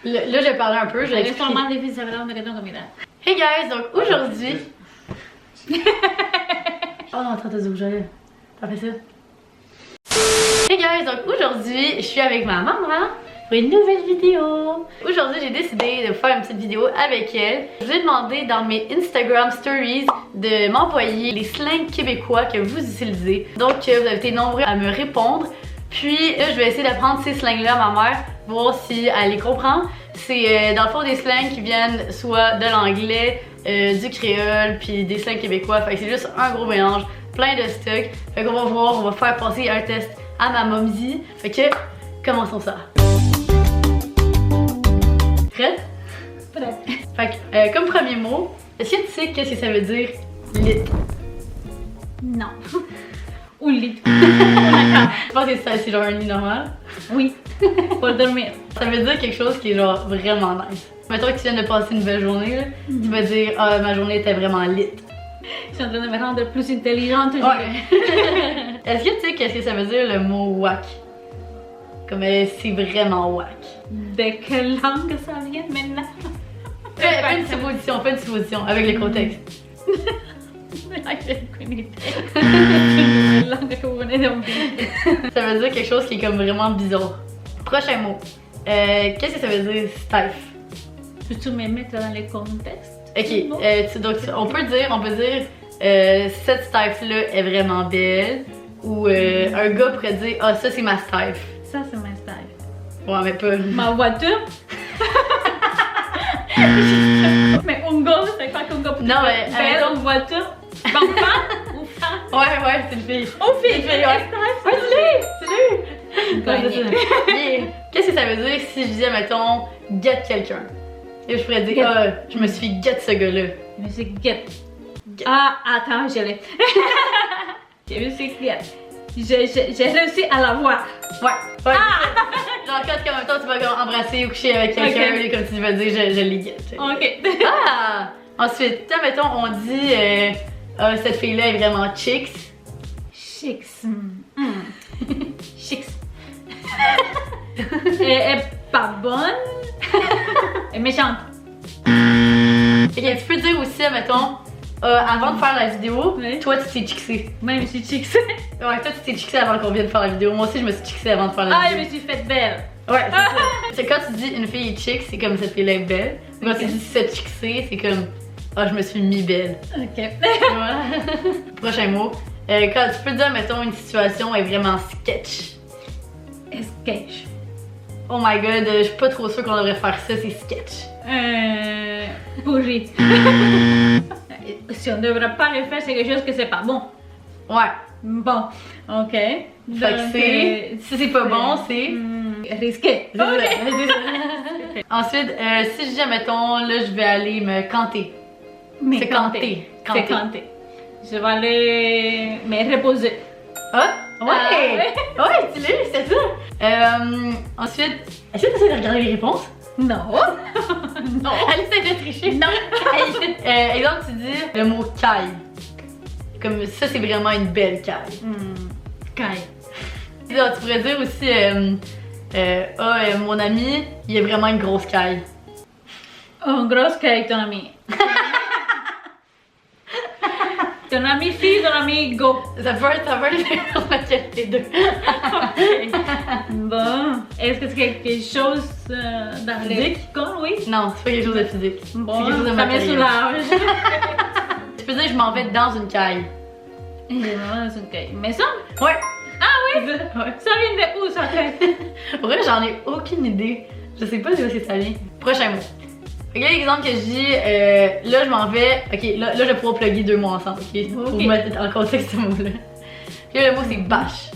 Là, je parlais un peu, je vais Es expliquer. lo más difícil saber a dónde que tengo que mirar. Hey guys, donc aujourd'hui... Oh non, attends, t'as du rouge à lèvres. T'as fait ça? Hey guys, donc aujourd'hui, je suis avec ma maman pour une nouvelle vidéo. Aujourd'hui, j'ai décidé de faire une petite vidéo avec elle. Je vous ai demandé dans mes Instagram Stories de m'envoyer les slangs québécois que vous utilisez. Donc, vous avez été nombreux à me répondre. Puis, je vais essayer d'apprendre ces slangs-là à ma mère, voir si elle les comprend. C'est dans le fond des slangs qui viennent soit de l'anglais, du créole, puis des slangs québécois. Fait que c'est juste un gros mélange, plein de stock. Fait qu'on va voir, on va faire passer un test à ma momzie. Fait que, commençons ça. Prête? Prête. Fait que, comme premier mot, est-ce que tu sais qu'est-ce que ça veut dire lit? Non. Un lit. Je pense que c'est genre un lit normal. Oui. Pour dormir. Ça veut dire quelque chose qui est genre vraiment nice. Mettons que tu viens de passer une belle journée, là, tu vas dire « Ah, ma journée était vraiment lit ». Je suis en train de me rendre plus intelligente. Ouais. Est-ce que tu sais qu'est-ce que ça veut dire le mot « whack » ? Comme c'est vraiment whack. De quelle langue ça vient maintenant? Fais une supposition avec le contexte. Ay, tengo ni idea. La langue que vous venez de me dire. Ça veut dire quelque chose qui est comme vraiment bizarre. Prochain mot. Qu'est-ce que ça veut dire stiff? Peux-tu me mettre dans les contextes? Ok, donc on peut dire cette stiff-là est vraiment belle. Ou un gars pourrait dire ah, ça c'est ma stiff. Ça, c'est ma style. Ouais, mais pas. Ma voiture? Mais un gars, c'est quoi qu'un gars peut Non, mais, belle en voiture? Femme ou femme? Ouais, c'est une fille. Oh, fille! C'est une fille, ouais. C'est lui! Yeah. Qu'est-ce que ça veut dire si je disais, mettons, get quelqu'un? Et je pourrais dire, ah, je me suis get ce gars-là. Je me suis get. Ah, attends, je l'ai. Je me suis get. J'ai réussi à la voir. Ouais. Genre, quand en même temps, tu vas comme embrasser ou coucher avec quelqu'un, Ok. comme tu vas dire, je l'ai get. Ok. Ah! Ensuite, mettons, on dit, ah, cette fille-là est vraiment chicks. Chicks. Chicks. Elle est pas bonne. Elle est méchante. Ok, tu peux dire aussi, mettons, avant de faire la vidéo, Oui. toi tu t'es chixé. Moi, je me suis chicks. Ouais, toi tu t'es chixé avant qu'on vienne faire la vidéo. Moi aussi, je me suis chixé avant de faire la Ah, je vidéo. me suis faite belle. Ouais, c'est ça. C'est quand tu dis une fille est chic, c'est comme cette fille-là est belle. Quand Ok. tu dis se chixer, c'est comme ah, je me suis mis belle. Ok. Ouais. Prochain mot. Quand tu peux dire, mettons, une situation est vraiment sketch. Sketch. Oh my god, je suis pas trop sûre qu'on devrait faire ça, c'est sketch. Pourri. Si on ne devrait pas le faire, c'est quelque chose que c'est pas bon. Ouais. Bon, ok. Fait que c'est. Si c'est pas bon, c'est. Risqué. C'est ça. C'est ça. Ensuite, si je dis, mettons, là, je vais aller me canter. Me C'est canter. C'est canter. Je vais aller me reposer. Ah! Ouais! Ah, Ouais, tu l'as eu, c'est ça! Ensuite, est-ce que tu essaies de regarder les réponses? Non. Non. Elle essaie de tricher. Non. Exemple, tu dis le mot caille. Comme ça, c'est vraiment une belle caille. Caille. Là, tu pourrais dire aussi, mon ami, il a vraiment une grosse caille. Un gros caille, ton ami. Ton ami fille, ton ami go. Ça peut être lequel des deux. Bon. Est-ce que c'est quelque chose dans les Physique? corps, oui? Non, c'est pas quelque chose de physique. Bon, c'est quelque chose de ça me matériel. soulage. Tu peux dire je m'en vais dans une caille. Il est vraiment dans une caille. Maison? Ouais. Ah oui? Ouais. Ça vient de où, ça fait? Pour vrai, j'en ai aucune idée. Je sais pas d'où c'est ça vient. Prochain mot. Ok, l'exemple que je dis, là je m'en vais. Ok, là je vais pouvoir plugger deux mots ensemble, ok? Pour mettre en contexte ce mot-là. Puis là, le mot c'est bâche.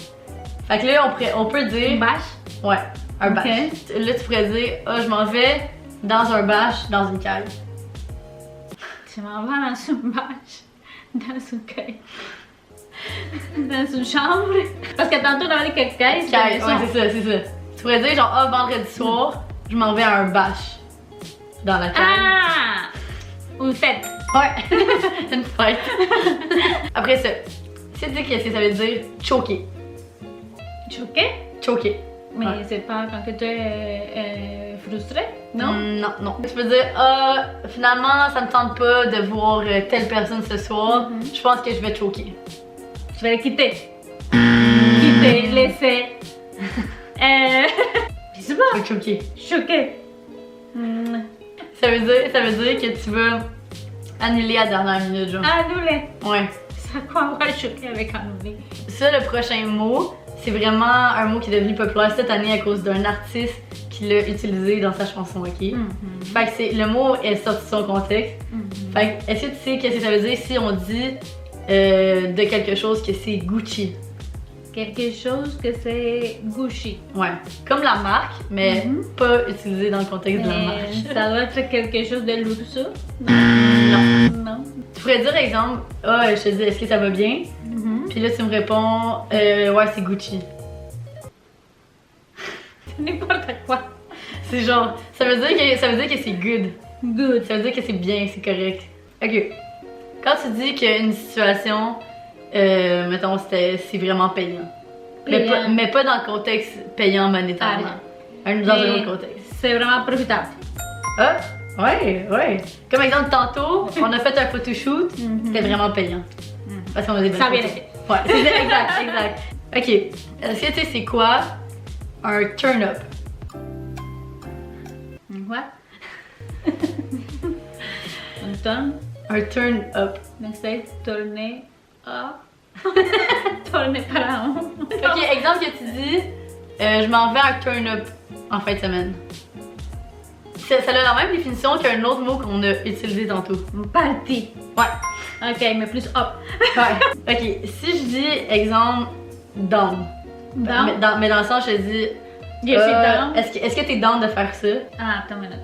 Fait que là, on peut dire. Bâche? Ouais, un Ok. bâche. Là, tu pourrais dire, ah, je m'en vais dans un bâche, dans une caille. Je m'en vais dans une bâche. Dans une caille. Dans une chambre. Parce que tantôt, on avait dit que caille, Caille, c'est ouais, c'est ça, c'est ça. Tu pourrais dire, genre, ah, vendredi soir, je m'en vais à un bâche. Dans la caille. Ah! Une fête. Ouais, une fête. Après ça, c'est dire qu'est-ce que ça veut dire choquer. Choqué? Choquer. Mais Ouais. c'est pas quand que tu es frustré, non? Non, non. Tu peux dire, ah, finalement, ça me tente pas de voir telle personne ce soir. Je pense que je vais te choquer. Je vais le quitter. Quitter, laisser. Je sais pas. Je vais te choquer. Choqué. Ça veut dire que tu veux annuler à la dernière minute, genre. Annulé. Ouais. Ça quoi, on va choquer avec annulé. Ça, le prochain mot, c'est vraiment un mot qui est devenu populaire cette année à cause d'un artiste qui l'a utilisé dans sa chanson, ok? Fait que le mot est sorti de son contexte. Fait que, est-ce que tu sais qu'est-ce que ça veut dire si on dit de quelque chose que c'est Gucci? Quelque chose que c'est Gucci. Ouais. Comme la marque, mais pas utilisé dans le contexte de la marque. Ça doit être quelque chose de luxueux. Non. Non. Tu pourrais dire, exemple, ah, je te dis, est-ce que ça va bien? Puis là, tu me réponds, ouais, c'est Gucci. N'importe quoi. C'est genre, ça veut dire que c'est good. Good. Ça veut dire que c'est bien, c'est correct. Ok. Quand tu dis qu'une situation, mettons, c'est vraiment payant. Mais pas dans le contexte payant monétairement. Dans un autre contexte. C'est vraiment profitable. Ah, ouais. Comme exemple, tantôt, on a fait un photoshoot, c'était vraiment payant. Parce qu'on a des belles Ça vient photos. été. Ouais, c'est exact. Ok. Est-ce que tu sais c'est quoi un turn-up? What? On tourne. Un turn-up. Donc c'est tourner à... tourner par là. Ok, exemple que tu dis, je m'en vais à un turn-up en fin de semaine. Ça a la même définition qu'un autre mot qu'on a utilisé tantôt. Party. Ouais. Ok, mais plus up. Ouais. Ok, si je dis, exemple, down. Down? Mais dans le sens, je dis, Je suis down. est-ce que t'es down de faire ça? Ah, attends une minute.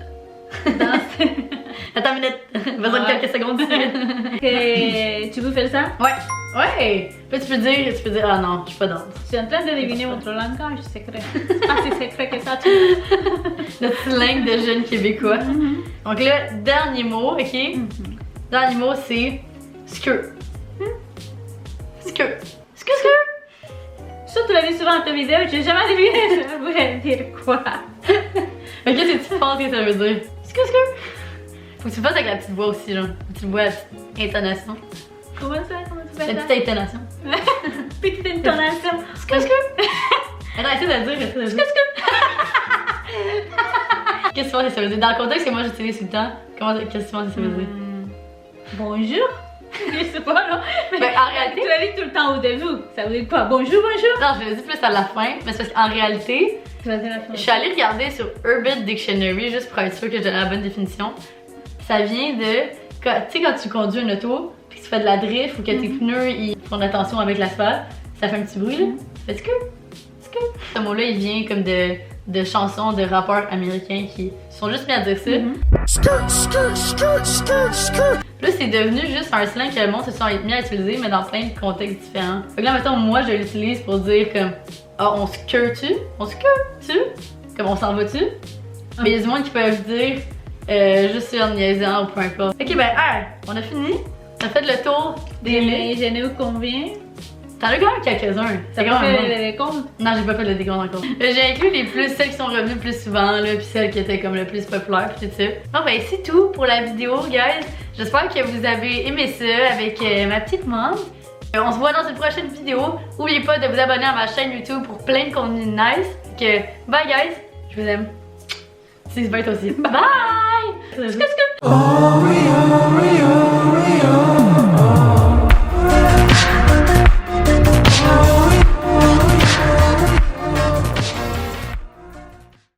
Attends une minute, besoin de quelques secondes. Que tu veux faire ça? Ouais. Puis tu peux dire, ah non, je suis pas down. Je suis en train de deviner votre langage secret. C'est pas si secret que ça, tu Le slang de jeunes québécois. Donc là, dernier mot, ok? Dernier mot, c'est skeur. Skeur. Ça, tu l'as vu souvent dans ta vidéo, j'ai jamais deviné ça voulait dire quoi. Mais qu'est-ce que tu penses que ça veut dire? Skeur. Faut que tu le fasses avec la petite voix aussi, genre. La petite voix, la petite intonation. Comment tu fais La ça? petite intonation. Petite intonation. Skeur. Attends, essaie de le dire. Skeur. Qu'est-ce que tu penses que ça veut dire? Dans le contexte que moi j'utilise tout le temps, qu'est-ce que tu penses que ça veut dire? Bonjour. Je sais pas, non? Mais Ben, en réalité, tu l'as dit tout le temps au début. Ça veut dire quoi? Bonjour. non, je l'ai dit plus à la fin, mais c'est parce qu'en réalité, Tu vas dire la fin. je suis allée regarder sur Urban Dictionary juste pour être sûre que j'ai la bonne définition. Ça vient de, tu sais, quand tu conduis une auto, puis que tu fais de la drift ou que tes pneus ils font attention avec l'asphalte, ça fait un petit bruit là. Ça fait que. Ce mot-là, il vient comme de chansons de rappeurs américains qui sont juste mis à dire ça. Là, c'est devenu juste un slang que le monde se sont mis à utiliser, mais dans plein de contextes différents. Fait que là, mettons, moi, je l'utilise pour dire comme, ah, on se cure-tu? On se cure-tu? Comme, on s'en va-tu? Mais il y a du monde qui peuvent dire, juste en niaisant ou peu importe. Ok, ben, on a fini. On a fait le tour des mots. J'en ai eu combien? T'en as quand même quelques-uns. T'as pas fait les comptes? Non, j'ai pas fait le décompte encore. J'ai inclus celles qui sont revenues le plus souvent, là, puis celles qui étaient comme le plus populaires, puis tout ça. Bon, ben, c'est tout pour la vidéo, guys. J'espère que vous avez aimé ça avec ma petite maman. On se voit dans une prochaine vidéo. N'oubliez pas de vous abonner à ma chaîne YouTube pour plein de contenu nice. Bye, guys. Je vous aime. Si, c'est bien toi aussi. Bye!